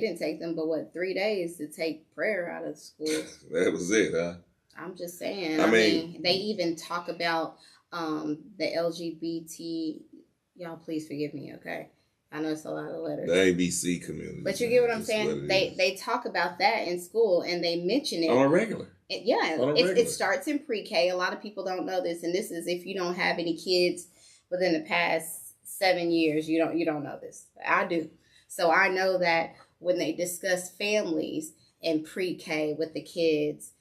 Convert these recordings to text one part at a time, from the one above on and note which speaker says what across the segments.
Speaker 1: didn't take them, but what, 3 days to take prayer out of the schools.
Speaker 2: That was it, huh?
Speaker 1: I'm just saying.
Speaker 2: I mean,
Speaker 1: they even talk about the LGBT. Y'all, please forgive me, okay? I know it's a lot of letters.
Speaker 2: The ABC community.
Speaker 1: But you get what I'm saying? They talk about that in school and they mention it
Speaker 2: on a regular.
Speaker 1: It starts in pre-K. A lot of people don't know this, and this is if you don't have any kids within the past 7 years, you don't know this. I do. So I know that when they discuss families in pre-K with the kids,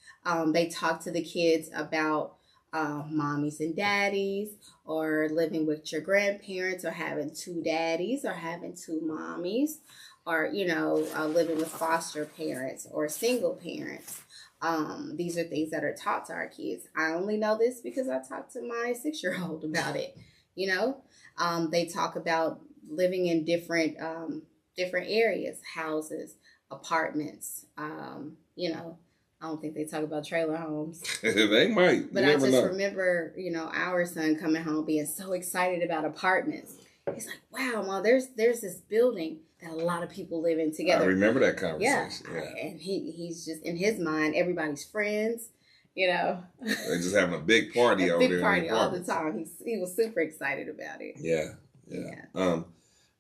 Speaker 1: they talk to the kids about mommies and daddies, or living with your grandparents, or having two daddies, or having two mommies, or living with foster parents or single parents. These are things that are taught to our kids. I only know this because I talked to my 6-year-old about it. They talk about living in different areas, houses, apartments. I don't think they talk about trailer homes.
Speaker 2: They might.
Speaker 1: But I just remember, our son coming home being so excited about apartments. He's like, wow, Mom, there's this building that a lot of people live in together.
Speaker 2: I remember that conversation.
Speaker 1: Yeah. And he's just, in his mind, everybody's friends, They're
Speaker 2: just having a big party over there.
Speaker 1: Big party all the time. He was super excited about it.
Speaker 2: Yeah.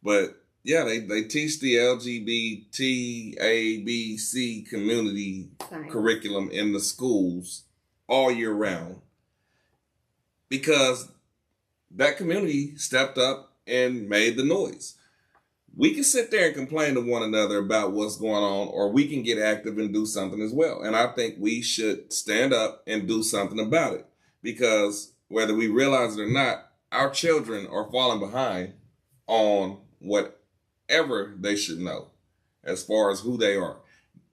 Speaker 2: But yeah, they teach the LGBT ABC community curriculum in the schools all year round because that community stepped up and made the noise. We can sit there and complain to one another about what's going on, or we can get active and do something as well. And I think we should stand up and do something about it because whether we realize it or not, our children are falling behind on whatever they should know as far as who they are.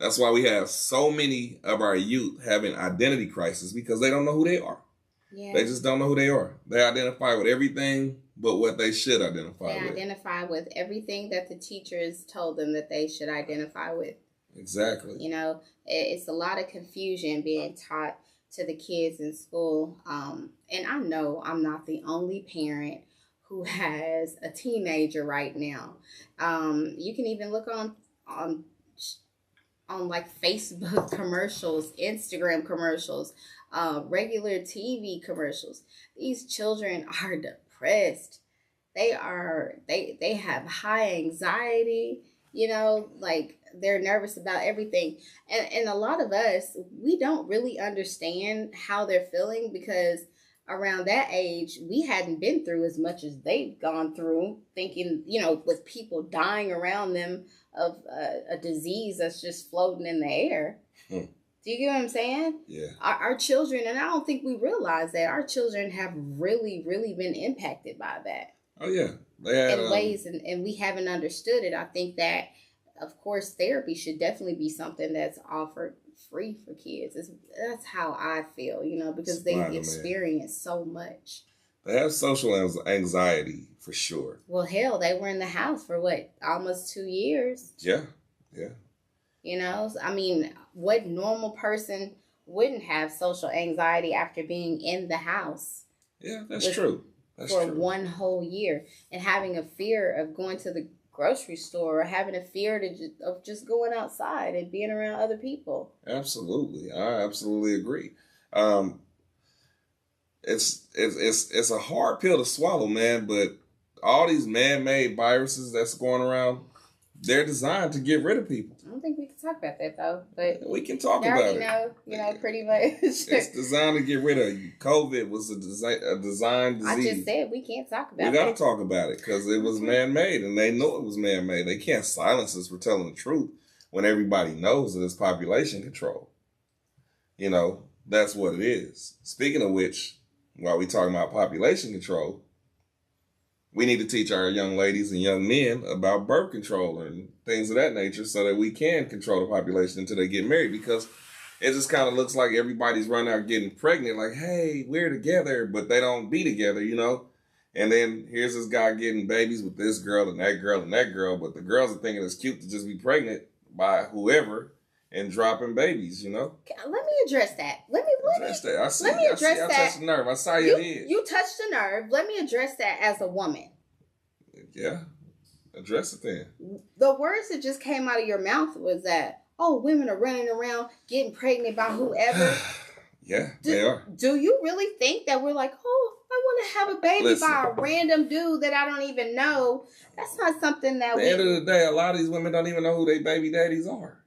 Speaker 2: That's why we have so many of our youth having identity crisis because they don't know who they are. Yeah. They just don't know who they are. They identify with everything but what they should identify with.
Speaker 1: They identify with everything that the teachers told them that they should identify with.
Speaker 2: Exactly.
Speaker 1: It's a lot of confusion being taught to the kids in school. And I know I'm not the only parent who has a teenager right now. You can even look on like Facebook commercials, Instagram commercials, regular TV commercials. These children are depressed. They have high anxiety, like they're nervous about everything. And a lot of us, we don't really understand how they're feeling because around that age, we hadn't been through as much as they've gone through, thinking, with people dying around them of a disease that's just floating in the air. Do you get what I'm saying?
Speaker 2: Yeah.
Speaker 1: Our children, and I don't think we realize that our children have really, really been impacted by that.
Speaker 2: Oh, yeah. They had,
Speaker 1: in ways, and we haven't understood it. I think that, of course, therapy should definitely be something that's offered free for kids. That's how I feel, because they experience so much.
Speaker 2: They have social anxiety for sure.
Speaker 1: Well, hell, they were in the house for almost 2 years.
Speaker 2: Yeah.
Speaker 1: I mean, what normal person wouldn't have social anxiety after being in the house?
Speaker 2: Yeah, that's true.
Speaker 1: For 1 whole year, and having a fear of going to the grocery store, or having a fear of just going outside and being around other people.
Speaker 2: Absolutely. I absolutely agree. It's a hard pill to swallow, man, but all these man-made viruses that's going around, they're designed to get rid of people.
Speaker 1: I don't think we can talk about that, though. But
Speaker 2: we can talk about it.
Speaker 1: Pretty much.
Speaker 2: It's designed to get rid of you. COVID was a designed disease.
Speaker 1: I just said we can't talk about it.
Speaker 2: We got to talk about it because it was man-made, and they know it was man-made. They can't silence us for telling the truth when everybody knows that it's population control. That's what it is. Speaking of which, while we talking about population control, we need to teach our young ladies and young men about birth control and things of that nature so that we can control the population until they get married, because it just kind of looks like everybody's running out getting pregnant, like, hey, we're together, but they don't be together, And then here's this guy getting babies with this girl and that girl and that girl, but the girls are thinking it's cute to just be pregnant by whoever and dropping babies,
Speaker 1: Let me address that. Let me
Speaker 2: address that. I touched the nerve. I saw your head.
Speaker 1: You touched the nerve. Let me address that as a woman.
Speaker 2: Yeah. Address it then.
Speaker 1: The words that just came out of your mouth was that, oh, women are running around getting pregnant by whoever.
Speaker 2: Yeah, they are.
Speaker 1: Do you really think that we're like, oh, I want to have a baby by a random dude that I don't even know? That's not something that
Speaker 2: At the end of the day, a lot of these women don't even know who their baby daddies are.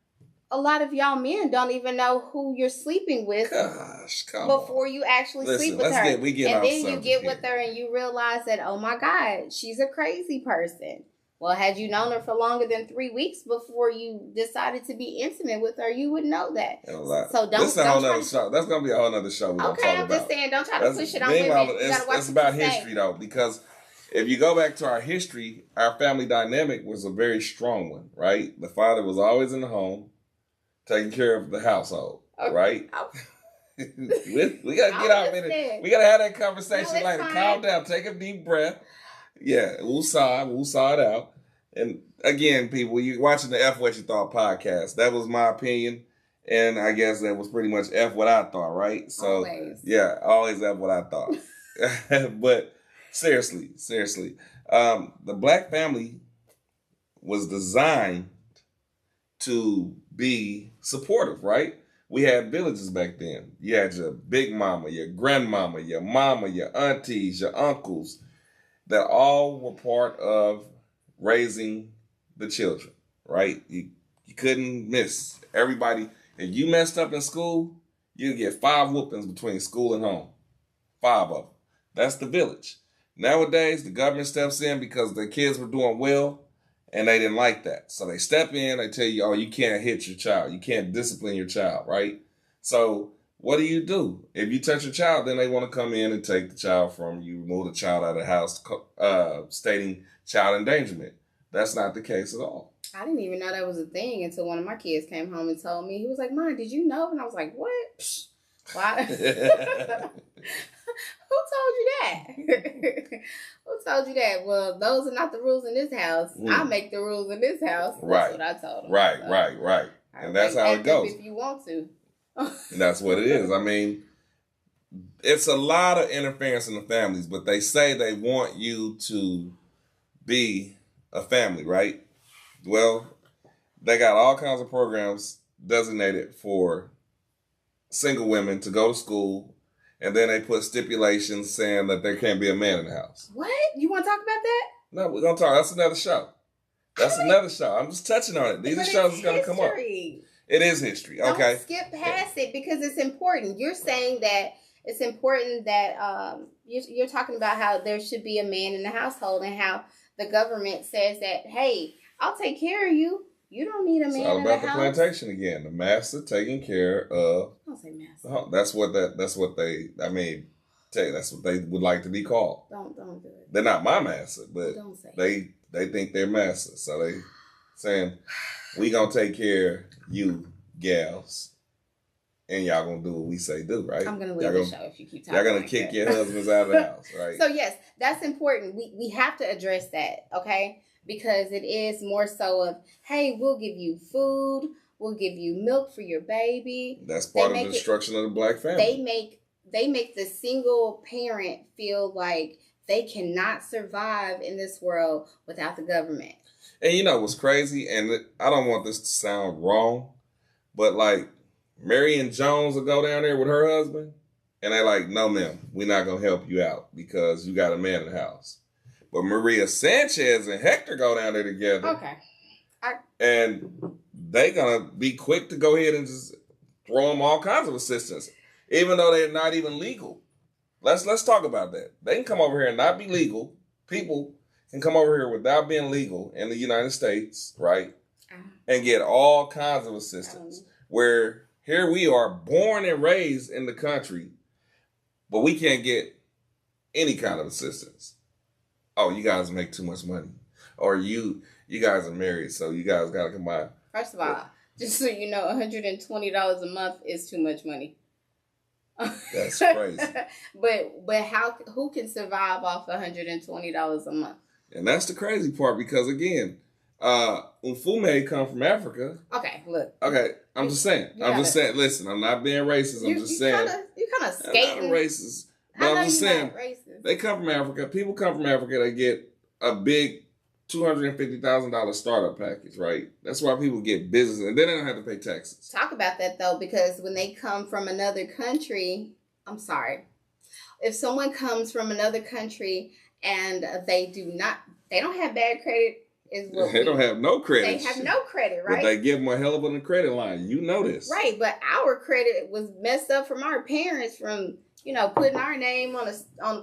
Speaker 1: A lot of y'all men don't even know who you're sleeping with before you actually sleep with her. And then you get with her and you realize that, oh my God, she's a crazy person. Well, had you known her for longer than 3 weeks before you decided to be intimate with her, you would know that. So
Speaker 2: This is a whole other show. That's going to be a whole other show.
Speaker 1: Okay, I'm just saying, don't try to push it on women.
Speaker 2: It's about history, though, because if you go back to our history, our family dynamic was a very strong one, right? The father was always in the home, taking care of the household, right? we got to get out in it. We got to have that conversation later. Calm down. Take a deep breath. Yeah, we'll saw it out. And again, people, you watching the F What You Thought podcast. That was my opinion. And I guess that was pretty much F what I thought, right? So, always. Yeah, always F what I thought. But seriously, the black family was designed to be supportive, right? We had villages back then. You had your big mama, your grandmama, your mama, your aunties, your uncles, that all were part of raising the children, right? You couldn't miss. Everybody, if you messed up in school, you get 5 whoopings between school and home. 5 of them. That's the village. Nowadays, the government steps in because the kids were doing well, and they didn't like that. So they step in, they tell you, oh, you can't hit your child. You can't discipline your child, right? So what do? If you touch your child, then they want to come in and take the child from you, remove the child out of the house, stating child endangerment. That's not the case at all.
Speaker 1: I didn't even know that was a thing until one of my kids came home and told me. He was like, Mom, did you know? And I was like, what? Why? Who told you that? Who told you that? Well, those are not the rules in this house. I make the rules in this house. That's what I told him.
Speaker 2: Right. And that's how it goes.
Speaker 1: If you want to.
Speaker 2: That's what it is. I mean, it's a lot of interference in the families, but they say they want you to be a family, right? Well, they got all kinds of programs designated for single women to go to school, and then they put stipulations saying that there can't be a man in the house.
Speaker 1: What? You want to talk about that?
Speaker 2: No, we're going to talk. That's another show. Another show. I'm just touching on it. These are shows that's going to come up. It is history. Okay.
Speaker 1: Don't skip past it because it's important. You're saying that it's important that you're talking about how there should be a man in the household and how the government says that, hey, I'll take care of you. You don't need a man in the house. It's all about the plantation
Speaker 2: again. The master taking care of.
Speaker 1: Don't say master.
Speaker 2: That's what they would like to be called.
Speaker 1: Don't do it.
Speaker 2: They're not my master, but they think they're master. So they saying, we gonna take care of you gals, and y'all gonna do what we say do, right?
Speaker 1: I'm gonna leave the show if you keep talking.
Speaker 2: Y'all gonna kick your husbands out of the house, right?
Speaker 1: So yes, that's important. We have to address that, okay? Because it is more so of, hey, we'll give you food, we'll give you milk for your baby.
Speaker 2: That's part of the destruction of the black family.
Speaker 1: They make the single parent feel like they cannot survive in this world without the government.
Speaker 2: And you know what's crazy? And I don't want this to sound wrong, but like Marion Jones will go down there with her husband, and they're like, no, ma'am, we're not going to help you out because you got a man in the house. But Maria Sanchez and Hector go down there together.
Speaker 1: Okay.
Speaker 2: And they going to be quick to go ahead and just throw them all kinds of assistance, even though they're not even legal. Let's talk about that. They can come over here and not be legal. People can come over here without being legal in the United States, right? And get all kinds of assistance. Where here we are born and raised in the country, but we can't get any kind of assistance. Oh, you guys make too much money. Or you guys are married, so you guys got to combine.
Speaker 1: First of all, just so you know, $120 a month is too much money.
Speaker 2: That's crazy.
Speaker 1: But who can survive off $120 a month?
Speaker 2: And that's the crazy part because, again, Mfume come from Africa.
Speaker 1: Okay, look.
Speaker 2: Okay, I'm just saying. Listen, I'm not being racist. I'm just saying.
Speaker 1: You kind of skating.
Speaker 2: I'm not racist. But I'm just saying, they come from Africa. People come from Africa. They get a big $250,000 startup package, right? That's why people get business, and then they don't have to pay taxes.
Speaker 1: Talk about that though, because when they come from another country, I'm sorry, if someone comes from another country and they don't have bad credit,
Speaker 2: they don't have no credit.
Speaker 1: They have no credit, right?
Speaker 2: But they give them a hell of a credit line. You know this,
Speaker 1: right? But our credit was messed up from our parents from putting our name on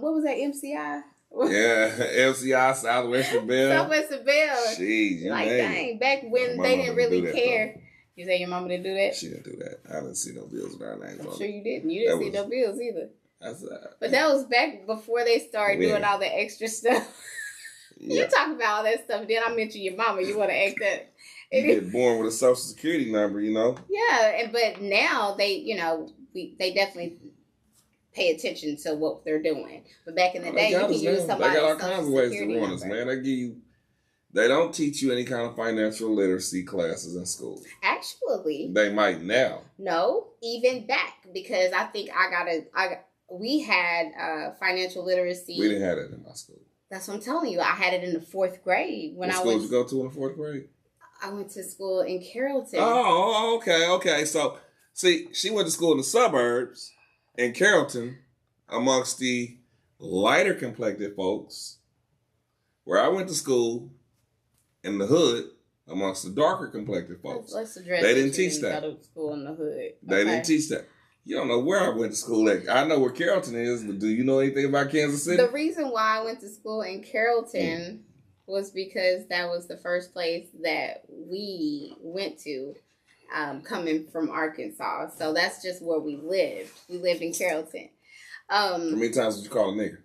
Speaker 1: what was that, MCI?
Speaker 2: Yeah, MCI, Southwestern Bell.
Speaker 1: Southwestern Bell.
Speaker 2: Jeez,
Speaker 1: like dang, back when they didn't really care. Though. You say your mama didn't do that?
Speaker 2: She didn't do that. I didn't see no bills with our names on it.
Speaker 1: I'm sure you didn't. You didn't see no bills either. But that was back before they started doing all the extra stuff. Yeah. You talk about all that stuff, then I mention your mama. You want to act that.
Speaker 2: You get born with a social security number,
Speaker 1: Yeah, but now they, they definitely pay attention to what they're doing. But back in the day, you can use somebody's
Speaker 2: They got all kinds of ways to ruin us, man. They don't teach you any kind of financial literacy classes in school.
Speaker 1: Actually,
Speaker 2: they might now.
Speaker 1: No, even back, because I think we had financial literacy.
Speaker 2: We didn't have it in my school.
Speaker 1: That's what I'm telling you. I had it in the 4th grade.
Speaker 2: What school did you go to in the 4th grade?
Speaker 1: I went to school in Carrollton.
Speaker 2: Oh, okay. So, see, she went to school in the suburbs in Carrollton amongst the lighter complected folks, where I went to school in the hood amongst the darker complected folks.
Speaker 1: Let's address
Speaker 2: they didn't teach that.
Speaker 1: Go to school in the hood.
Speaker 2: They didn't teach that. You don't know where I went to school at. I know where Carrollton is, but do you know anything about Kansas City?
Speaker 1: The reason why I went to school in Carrollton was because that was the first place that we went to, coming from Arkansas. So that's just where we lived. We lived in Carrollton.
Speaker 2: How many times did you call a nigger?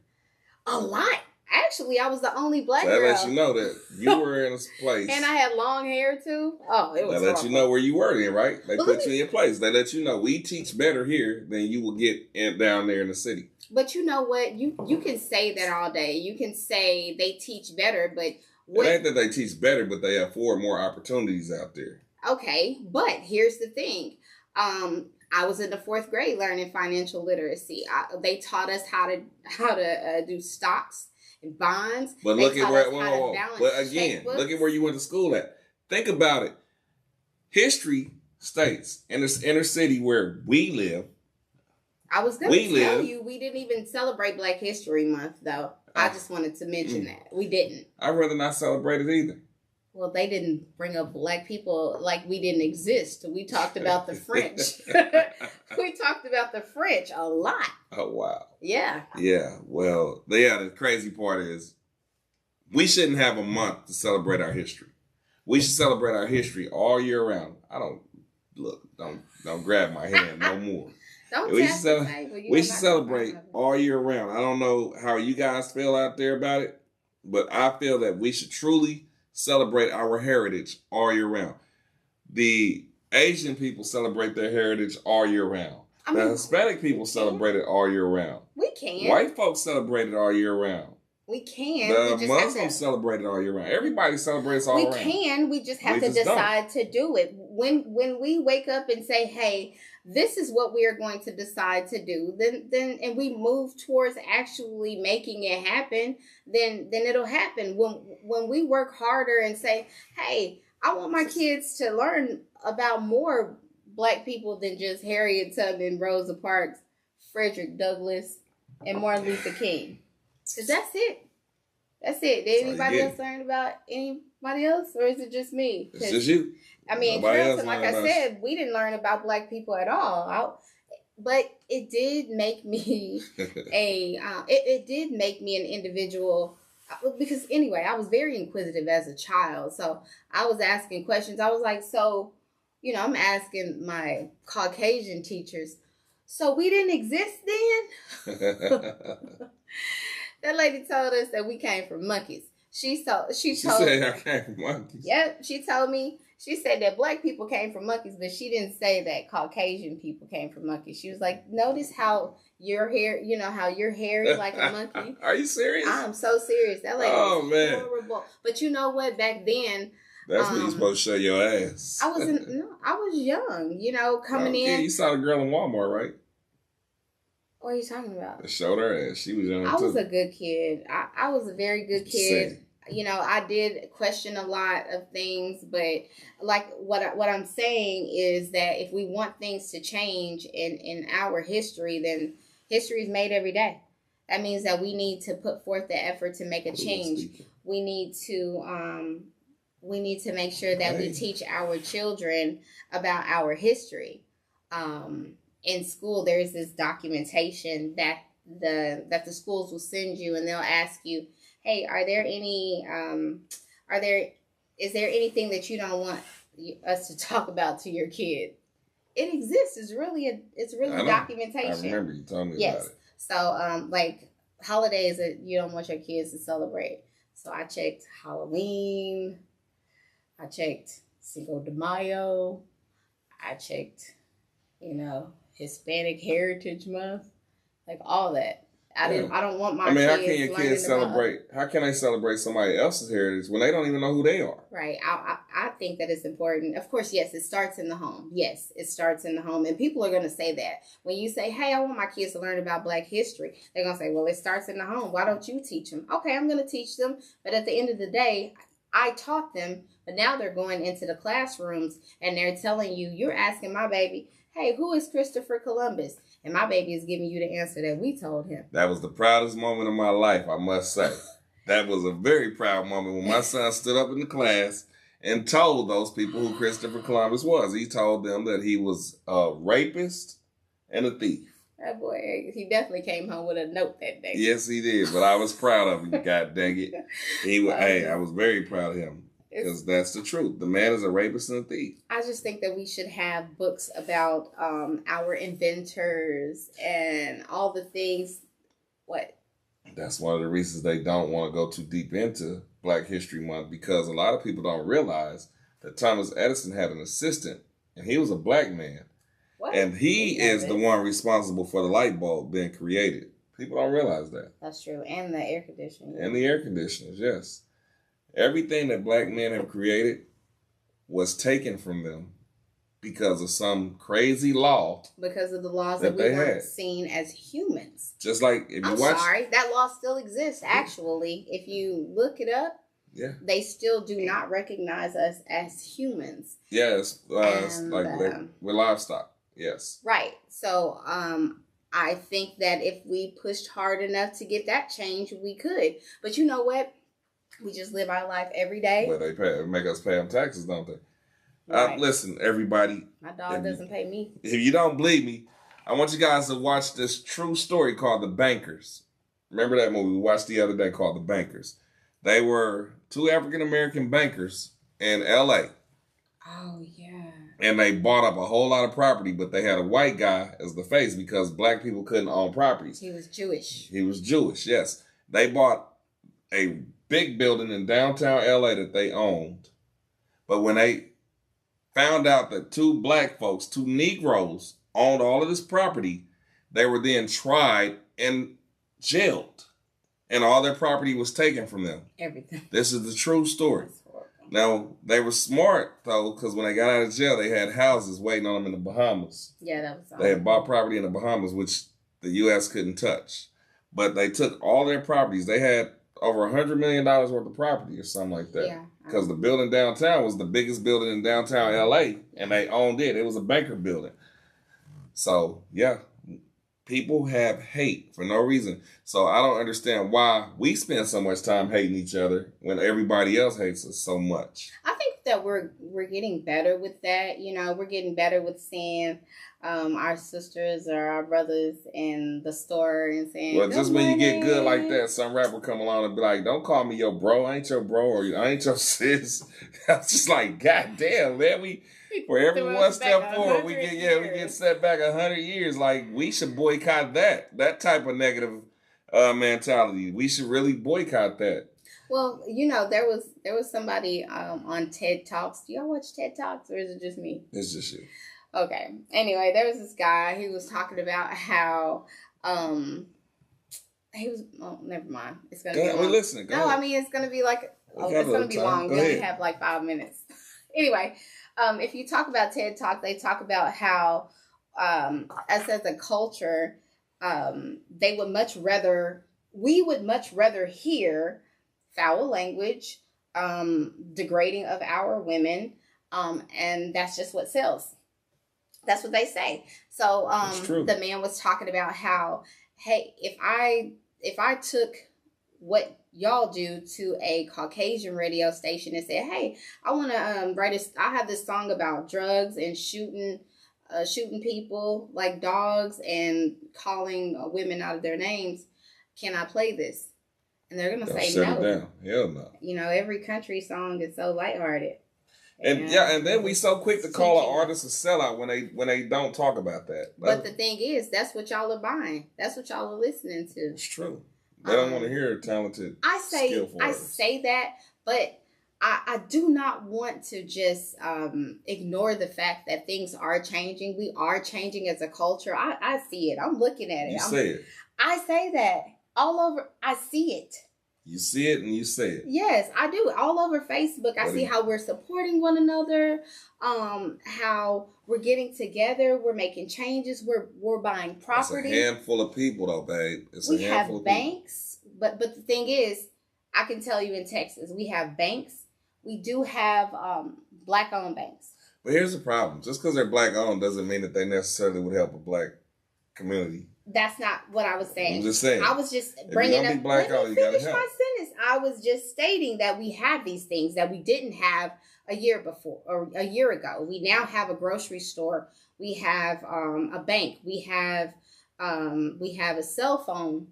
Speaker 1: A lot. Actually, I was the only black girl.
Speaker 2: That lets you know that you were in a place.
Speaker 1: And I had long hair, too. Oh, it was
Speaker 2: That let you know where you were then, right? They put you in your place. They let you know we teach better here than you will get down there in the city.
Speaker 1: But you know what? You can say that all day. You can say they teach better, but...
Speaker 2: It ain't that they teach better, but they afford more opportunities out there.
Speaker 1: Okay, but here's the thing. I was in the 4th grade learning financial literacy. They taught us how to do stocks and bonds.
Speaker 2: But look at where, but again, look at where you went to school at. Think about it. History states in this inner city where we live.
Speaker 1: I was going to tell you, we didn't even celebrate Black History Month, though. I just wanted to mention that. We didn't.
Speaker 2: I'd rather not celebrate it either.
Speaker 1: Well, they didn't bring up Black people like we didn't exist. We talked about the French. We talked about the French a lot.
Speaker 2: Oh, wow.
Speaker 1: Yeah.
Speaker 2: Yeah. Well, the crazy part is we shouldn't have a month to celebrate our history. We should celebrate our history all year round. Don't grab my hand no more. We should celebrate all year round. I don't know how you guys feel out there about it, but I feel that we should truly celebrate our heritage all year round. The Asian people celebrate their heritage all year round. The Hispanic people celebrate it all year round.
Speaker 1: We can.
Speaker 2: White folks celebrate it all year round.
Speaker 1: We can.
Speaker 2: The Muslims celebrate it all year round. Everybody celebrates all around.
Speaker 1: We can. We just have to decide to do it. When we wake up and say, hey, this is what we are going to decide to do, then and we move towards actually making it happen, then it'll happen. When we work harder and say, hey, I want my kids to learn about more Black people than just Harriet Tubman, Rosa Parks, Frederick Douglass, and Martin Luther King. Because that's it. That's it. Did anybody else learn about anybody else? Or is it just me?
Speaker 2: It's just you.
Speaker 1: I mean, Carrollton, like I said, we didn't learn about Black people at all. But it did make me it did make me an individual. Because anyway, I was very inquisitive as a child. So I was asking questions. I was like, I'm asking my Caucasian teachers, so we didn't exist then? That lady told us that we came from monkeys. She said
Speaker 2: I came from monkeys.
Speaker 1: Yeah, she told me. She said that Black people came from monkeys, but she didn't say that Caucasian people came from monkeys. She was like, notice how your hair, how your hair is like a monkey.
Speaker 2: Are you serious?
Speaker 1: I'm so serious. That lady was horrible. But you know what? Back then,
Speaker 2: that's when you're supposed to show your ass.
Speaker 1: I was young, coming in.
Speaker 2: You saw the girl in Walmart, right?
Speaker 1: What are you talking about?
Speaker 2: Showed her ass. She was young
Speaker 1: too. I was a good kid. I was a very good kid. I did question a lot of things, but like what I'm saying is that if we want things to change in our history, then history is made every day. That means that we need to put forth the effort to make a change. We need to make sure that we teach our children about our history. In school, there is this documentation that the schools will send you, and they'll ask you, hey, is there anything that you don't want us to talk about to your kid? It exists. It's really documentation.
Speaker 2: I remember you telling me
Speaker 1: yes.
Speaker 2: about it.
Speaker 1: So, like holidays that you don't want your kids to celebrate. So I checked Halloween. I checked Cinco de Mayo. I checked, Hispanic Heritage Month, like all that. I don't want my.
Speaker 2: How can your kids celebrate? How can they celebrate somebody else's heritage when they don't even know who they are?
Speaker 1: Right. I think that it's important. Of course, yes, it starts in the home. Yes, it starts in the home, and people are going to say that when you say, "Hey, I want my kids to learn about Black history," they're going to say, "Well, it starts in the home. Why don't you teach them?" Okay, I'm going to teach them, but at the end of the day, I taught them. But now they're going into the classrooms and they're telling you, you're asking my baby, "Hey, who is Christopher Columbus?" And my baby is giving you the answer that we told him.
Speaker 2: That was the proudest moment of my life, I must say. That was a very proud moment when my son stood up in the class and told those people who Christopher Columbus was. He told them that he was a rapist and a thief.
Speaker 1: That boy, he definitely came home with a note that day.
Speaker 2: Yes, he did. But I was proud of him, God dang it. I was very proud of him. Because that's the truth. The man is a rapist and a thief.
Speaker 1: I just think that we should have books about our inventors and all the things. What?
Speaker 2: That's one of the reasons they don't want to go too deep into Black History Month, because a lot of people don't realize that Thomas Edison had an assistant, and he was a Black man. What? And he is the one responsible for the light bulb being created. People don't realize that.
Speaker 1: That's true. And the air conditioning.
Speaker 2: And the air conditioners, yes. Everything that Black men have created was taken from them because of some crazy law.
Speaker 1: Because of the laws that we weren't seen as humans.
Speaker 2: Just like if you
Speaker 1: sorry, that law still exists. Actually, if you look it up, they still do not recognize us as humans.
Speaker 2: Yes, it's like we're livestock. Yes.
Speaker 1: Right. So, I think that if we pushed hard enough to get that change, we could. But you know what? We just live our life every day.
Speaker 2: Well, they make us pay them taxes, don't they? Right. Listen, everybody.
Speaker 1: My dog doesn't pay me.
Speaker 2: If you don't believe me, I want you guys to watch this true story called The Bankers. Remember that movie we watched the other day called The Bankers? They were two African-American bankers in L.A.
Speaker 1: Oh, yeah.
Speaker 2: And they bought up a whole lot of property, but they had a white guy as the face because Black people couldn't own properties.
Speaker 1: He was Jewish.
Speaker 2: He was Jewish, yes. They bought a big building in downtown LA that they owned. But when they found out that two Black folks, two Negroes, owned all of this property, they were then tried and jailed. And all their property was taken from them.
Speaker 1: Everything.
Speaker 2: This is the true story. Now, they were smart, though, because when they got out of jail, they had houses waiting on them in the Bahamas.
Speaker 1: Yeah, that was awesome.
Speaker 2: They had bought property in the Bahamas, which the U.S. couldn't touch. But they took all their properties. They had over $100 million worth of property or something like that. Yeah. Because the building downtown was the biggest building in downtown LA, and they owned it. It was a banker building. So, yeah, people have hate for no reason. So I don't understand why we spend so much time hating each other when everybody else hates us so much.
Speaker 1: I think that we're getting better with that. We're getting better with seeing our sisters or our brothers in the store and saying,
Speaker 2: well, just when you get good like that, some rapper come along and be like, "Don't call me your bro. I ain't your bro, or I ain't your sis." I was just like, God damn, man, for every one step forward, we get set back 100 years. Like, we should boycott that type of negative mentality. We should really boycott that.
Speaker 1: Well, there was somebody on TED Talks. Do y'all watch TED Talks, or is it just me?
Speaker 2: It's just you.
Speaker 1: Okay. Anyway, there was this guy. He was talking about how he was. Oh, never mind. It's gonna be long.
Speaker 2: We're listening. Go ahead.
Speaker 1: I mean, it's gonna be like. It's gonna be long. We only have like 5 minutes. Anyway, if you talk about TED Talk, they talk about how us as a culture, we would much rather hear foul language, degrading of our women, and that's just what sells. That's what they say. So the man was talking about how, hey, if I took what y'all do to a Caucasian radio station and said, hey, I want to write this. I have this song about drugs and shooting people like dogs and calling women out of their names. Can I play this? And they're gonna say
Speaker 2: shut
Speaker 1: no.
Speaker 2: It down. Hell no.
Speaker 1: You know, every country song is so lighthearted.
Speaker 2: And then we so quick to call an artist a sellout when they don't talk about that.
Speaker 1: But the thing is, that's what y'all are buying. That's what y'all are listening to.
Speaker 2: It's true. They don't want to hear talented. I
Speaker 1: say that, but I do not want to just ignore the fact that things are changing. We are changing as a culture. I see it. I'm looking at it. I say that all over. I see it.
Speaker 2: You see it and you say it.
Speaker 1: Yes, I do. All over Facebook, I see how we're supporting one another, how we're getting together, we're making changes, we're buying property.
Speaker 2: It's a handful of people though, babe.
Speaker 1: We have banks, but the thing is, I can tell you in Texas, we have banks. We do have black-owned banks.
Speaker 2: But here's the problem. Just because they're black-owned doesn't mean that they necessarily would help a black community.
Speaker 1: That's not what I was saying.
Speaker 2: I'm just saying.
Speaker 1: I was just bringing up.
Speaker 2: Let me finish
Speaker 1: my sentence. I was just stating that we have these things that we didn't have a year before or a year ago. We now have a grocery store. We have a bank. We have a cell phone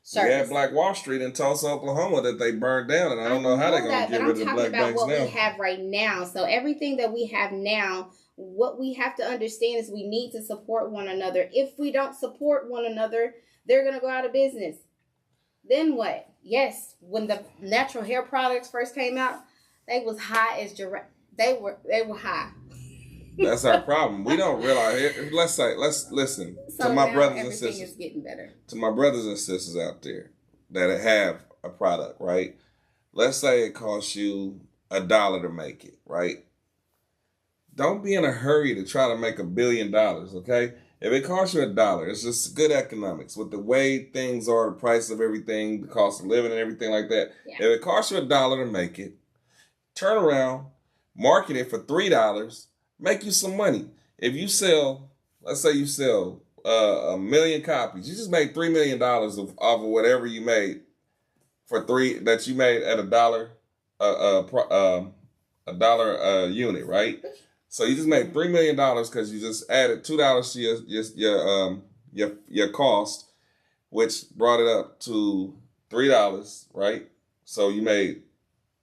Speaker 1: service.
Speaker 2: We had Black Wall Street in Tulsa, Oklahoma that they burned down, and I don't know how they're going to get rid of the black banks now. I'm talking about
Speaker 1: what we have right now. So everything that we have now. What we have to understand is we need to support one another. If we don't support one another, they're going to go out of business. Then what? Yes, when the natural hair products first came out, they was high as giraffe. They were high.
Speaker 2: That's our problem. We don't realize. Let's listen to my brothers and sisters.
Speaker 1: Everything is getting better.
Speaker 2: To my brothers and sisters out there that have a product, right? Let's say it costs you $1 to make it, right? Don't be in a hurry to try to make $1 billion, okay? If it costs you $1, it's just good economics. With the way things are, the price of everything, the cost of living and everything like that. Yeah. If it costs you $1 to make it, turn around, market it for $3, make you some money. If you sell, let's say you sell 1 million copies, you just made $3 million off of whatever you made that you made at $1 a unit, right? So you just made $3 million because you just added $2 to your cost, which brought it up to $3, right? So you made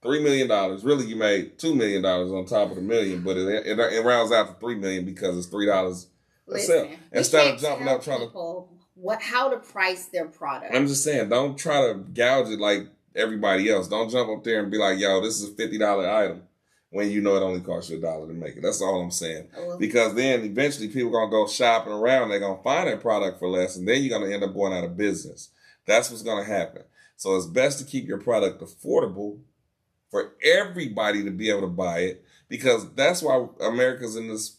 Speaker 2: $3 million. Really, you made $2 million on top of the million, but it rounds out to $3 million because it's $3 a sale. Instead of jumping up trying to
Speaker 1: how to price their product.
Speaker 2: I'm just saying, don't try to gouge it like everybody else. Don't jump up there and be like, "Yo, this is a $50 item." When you know it only costs you $1 to make it. That's all I'm saying. Because then eventually people are going to go shopping around. They're going to find their product for less. And then you're going to end up going out of business. That's what's going to happen. So it's best to keep your product affordable for everybody to be able to buy it. Because that's why America's in this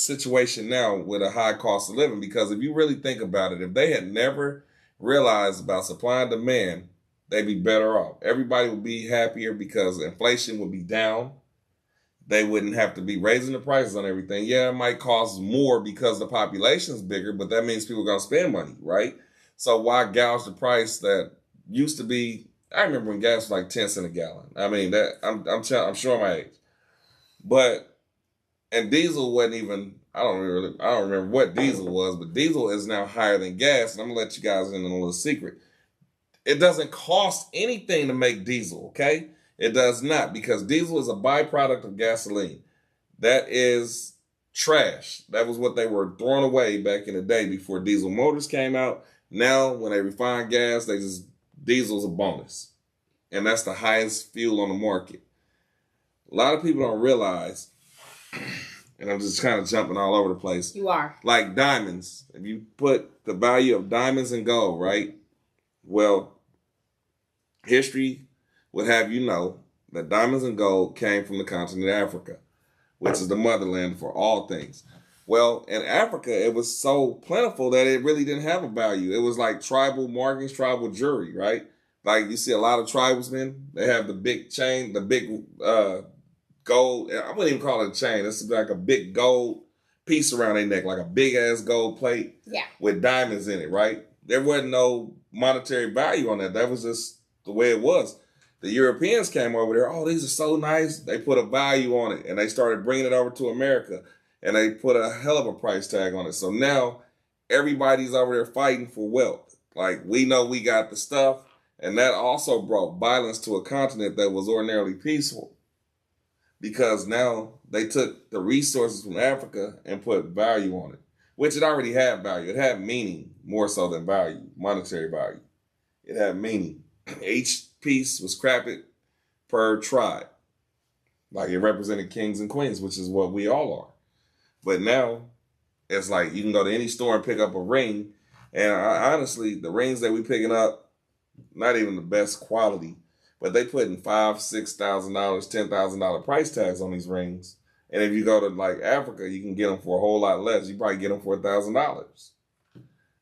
Speaker 2: situation now with a high cost of living. Because if you really think about it, if they had never realized about supply and demand, they'd be better off. Everybody would be happier because inflation would be down. They wouldn't have to be raising the prices on everything. Yeah, it might cost more because the population's bigger, but that means people are going to spend money, right? So why gouge the price that used to be? I remember when gas was like 10 cents a gallon. I mean, that I'm showing my age. And diesel wasn't even, I don't remember what diesel was, but diesel is now higher than gas. And I'm going to let you guys in on a little secret. It doesn't cost anything to make diesel, okay? It does not, because diesel is a byproduct of gasoline. That is trash. That was what they were throwing away back in the day before diesel motors came out. Now, when they refine gas, diesel's a bonus. And that's the highest fuel on the market. A lot of people don't realize, and I'm just kind of jumping all over the place.
Speaker 1: You are.
Speaker 2: Like diamonds. If you put the value of diamonds and gold, right? Well, history would have you know that diamonds and gold came from the continent of Africa, which is the motherland for all things. Well, in Africa, it was so plentiful that it really didn't have a value. It was like tribal markings, tribal jewelry, right? Like you see a lot of tribesmen, they have the big chain, the big gold. I wouldn't even call it a chain. It's like a big gold piece around their neck, like a big ass gold plate with diamonds in it, right? There wasn't no monetary value on that. That was just the way it was. The Europeans came over there. Oh, these are so nice. They put a value on it, and they started bringing it over to America, and they put a hell of a price tag on it. So now everybody's over there fighting for wealth. Like, we know we got the stuff, and that also brought violence to a continent that was ordinarily peaceful, because now they took the resources from Africa and put value on it, which it already had value. It had meaning more so than value, monetary value. It had meaning. Each piece was crafted per tribe. Like, it represented kings and queens, which is what we all are. But now, it's like you can go to any store and pick up a ring. And honestly, the rings that we picking up, not even the best quality, but they putting $5,000, $6,000, $10,000 price tags on these rings. And if you go to like Africa, you can get them for a whole lot less. You probably get them for $1,000.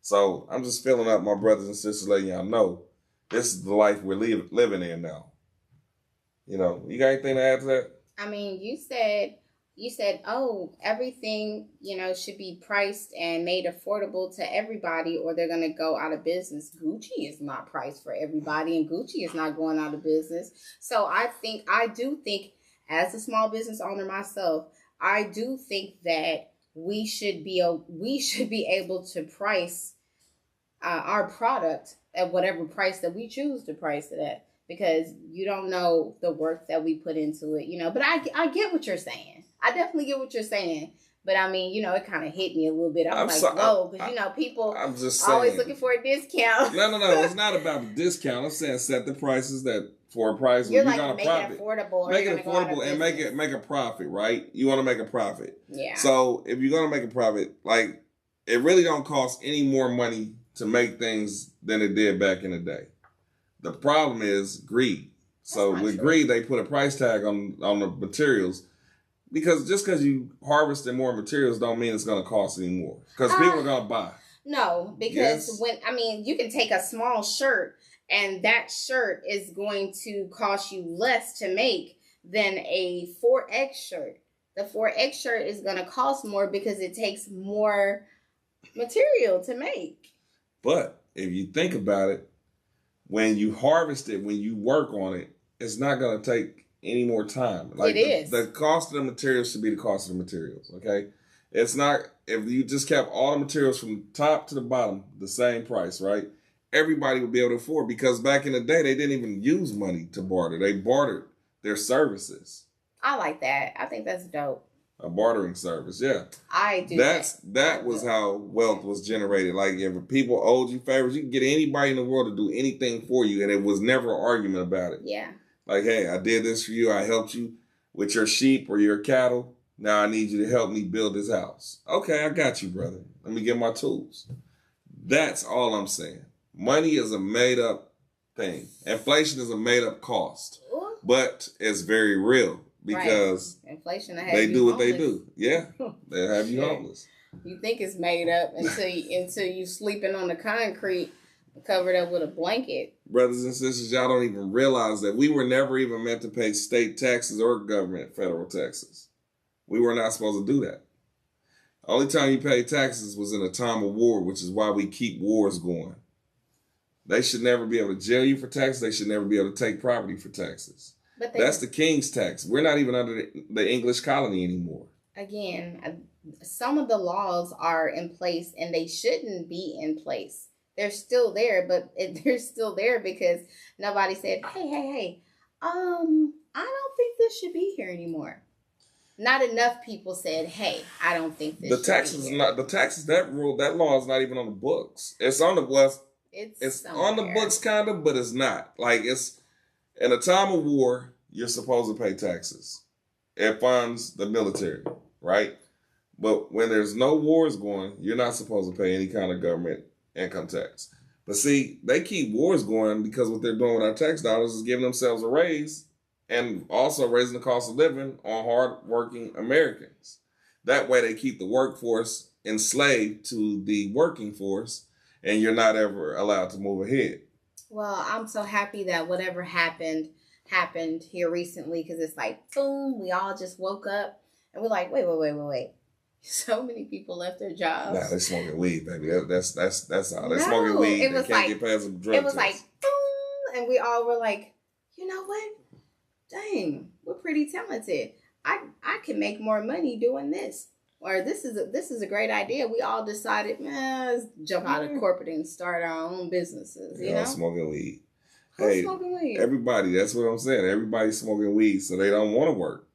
Speaker 2: So I'm just filling up my brothers and sisters, letting y'all know this is the life we're living in now. You know, you got anything to add to that?
Speaker 1: I mean, you said, oh, everything, should be priced and made affordable to everybody or they're going to go out of business. Gucci is not priced for everybody, and Gucci is not going out of business. So I do think, as a small business owner myself, I do think that we should be able to price our product at whatever price that we choose to price it at, because you don't know the work that we put into it, But I get what you're saying. I definitely get what you're saying. But I mean, it kind of hit me a little bit. I'm like, whoa, because, people
Speaker 2: I'm just
Speaker 1: always looking for a discount.
Speaker 2: No. It's not about the discount. I'm saying set the prices that for a price
Speaker 1: you're
Speaker 2: where
Speaker 1: like,
Speaker 2: you're going to
Speaker 1: profit. Make it affordable
Speaker 2: and make a profit, right? You want to make a profit.
Speaker 1: Yeah.
Speaker 2: So if you're going to make a profit, like, it really don't cost any more money to make things than it did back in the day. The problem is greed. So with greed, they put a price tag on the materials, because just because you harvested more materials don't mean it's going to cost any more, because people are going to buy.
Speaker 1: No, because you can take a small shirt and that shirt is going to cost you less to make than a 4X shirt. The 4X shirt is going to cost more because it takes more material to make.
Speaker 2: But if you think about it, when you harvest it, when you work on it, it's not going to take any more time. Like, it is. The cost of the materials should be the cost of the materials, okay? It's not, if you just kept all the materials from top to the bottom the same price, right? Everybody would be able to afford, because back in the day, they didn't even use money to barter. They bartered their services.
Speaker 1: I like that. I think that's dope.
Speaker 2: A bartering service, yeah.
Speaker 1: I do.
Speaker 2: That was how wealth was generated. Like, if people owed you favors, you could get anybody in the world to do anything for you, and it was never an argument about it.
Speaker 1: Yeah.
Speaker 2: Like, hey, I did this for you. I helped you with your sheep or your cattle. Now I need you to help me build this house. Okay, I got you, brother. Let me get my tools. That's all I'm saying. Money is a made-up thing. Inflation is a made-up cost. But it's very real. Because
Speaker 1: inflation,
Speaker 2: they do what they do. Yeah, they have you homeless.
Speaker 1: You think it's made up until you sleeping on the concrete covered up with a blanket.
Speaker 2: Brothers and sisters, y'all don't even realize that we were never even meant to pay state taxes or government federal taxes. We were not supposed to do that. Only time you paid taxes was in a time of war, which is why we keep wars going. They should never be able to jail you for taxes. They should never be able to take property for taxes. That's the king's tax. We're not even under the English colony anymore.
Speaker 1: Again, some of the laws are in place and they shouldn't be in place. They're still there, but they're still there because nobody said, hey, I don't think this should be here anymore. Not enough people said, hey, I don't think this should be here.
Speaker 2: That law is not even on the books. It's on the books. It's on the books kind of, but it's not. Like, it's in a time of war, you're supposed to pay taxes. It funds the military, right? But when there's no wars going, you're not supposed to pay any kind of government income tax. But see, they keep wars going because what they're doing with our tax dollars is giving themselves a raise and also raising the cost of living on hard-working Americans. That way they keep the workforce enslaved to the working force, and you're not ever allowed to move ahead.
Speaker 1: Well, I'm so happy that whatever happened here recently, because it's like boom, we all just woke up and we're like, wait. So many people left their jobs.
Speaker 2: Nah, they smoking weed, baby. That's all. They
Speaker 1: No,
Speaker 2: smoking weed.
Speaker 1: it
Speaker 2: They
Speaker 1: was
Speaker 2: can't
Speaker 1: like
Speaker 2: get past a drug
Speaker 1: it was
Speaker 2: test.
Speaker 1: like boom, and we all were like, you know what? Dang, we're pretty talented. I can make more money doing this. Or this is a great idea. We all decided, man, let's jump out of corporate and start our own businesses. You
Speaker 2: They all
Speaker 1: know,
Speaker 2: smoking weed.
Speaker 1: who's
Speaker 2: Hey,
Speaker 1: smoking weed?
Speaker 2: everybody. That's what I'm saying. Everybody's smoking weed, so they don't want to work.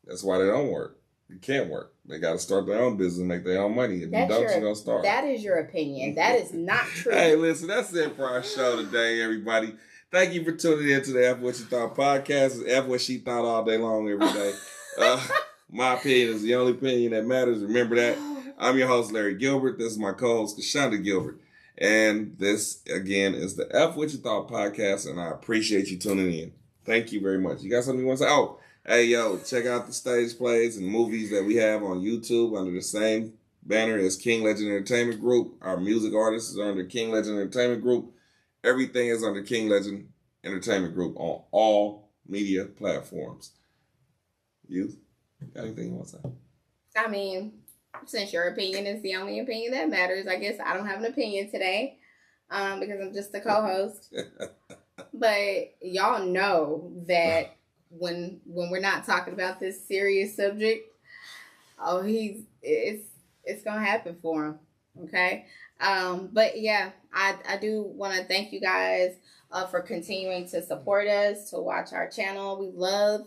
Speaker 2: That's why they don't work. You can't work. They got to start their own business, make their own money. If you don't, you're gonna start.
Speaker 1: That is your opinion. That is not true.
Speaker 2: Hey, listen, that's it for our show today, everybody. Thank you for tuning in to the F What You Thought podcast. It's F What She Thought all day long, every day. My opinion is the only opinion that matters. Remember that. I'm your host, Larry Gilbert. This is my co-host, Kashonda Gilbert. And this, again, is the F What You Thought podcast, and I appreciate you tuning in. Thank you very much. You got something you want to say? Oh, hey, yo, check out the stage plays and movies that we have on YouTube under the same banner as King Legend Entertainment Group. Our music artists is under King Legend Entertainment Group. Everything is under King Legend Entertainment Group on all media platforms. You got anything you want to say?
Speaker 1: I mean, since your opinion is the only opinion that matters, I guess I don't have an opinion today, because I'm just the co-host. But y'all know that when we're not talking about this serious subject, it's gonna happen for him. Okay. But yeah, I do want to thank you guys for continuing to support us, to watch our channel. We love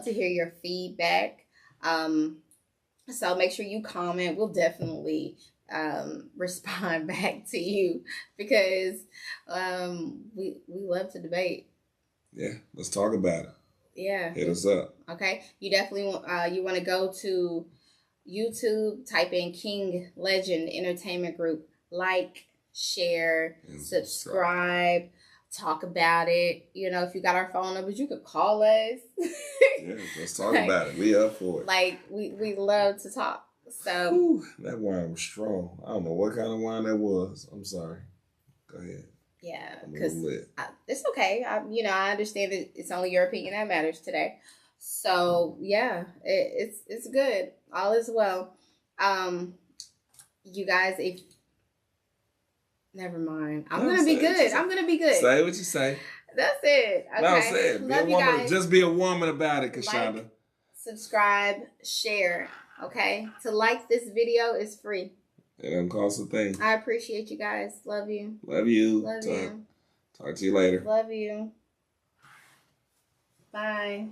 Speaker 1: to hear your feedback. So make sure you comment. We'll definitely respond back to you, because we love to debate.
Speaker 2: Yeah, let's talk about it.
Speaker 1: Yeah.
Speaker 2: Hit us up.
Speaker 1: Okay. You definitely you want to go to YouTube, type in King Legend Entertainment Group, like, share, and subscribe, talk about it. You know, if you got our phone numbers, you could call us.
Speaker 2: Yeah, let's talk about it. We up for it.
Speaker 1: Like, we love to talk. So
Speaker 2: whew, that wine was strong. I don't know what kind of wine that was. I'm sorry. Go ahead.
Speaker 1: Yeah, because it's okay. I understand that it's only your opinion that matters today. So yeah, it's good. All is well. You guys, if never mind, I'm gonna be good. I'm gonna be good.
Speaker 2: Say what you say.
Speaker 1: That's it. Okay.
Speaker 2: No, say it.
Speaker 1: Love you guys.
Speaker 2: Just be a woman about it, Kashonda.
Speaker 1: Like, subscribe, share. Okay. To like this video is free.
Speaker 2: It doesn't cost a thing.
Speaker 1: I appreciate you guys. Love you.
Speaker 2: Love you.
Speaker 1: Love you.
Speaker 2: Talk to you later.
Speaker 1: Love you. Bye.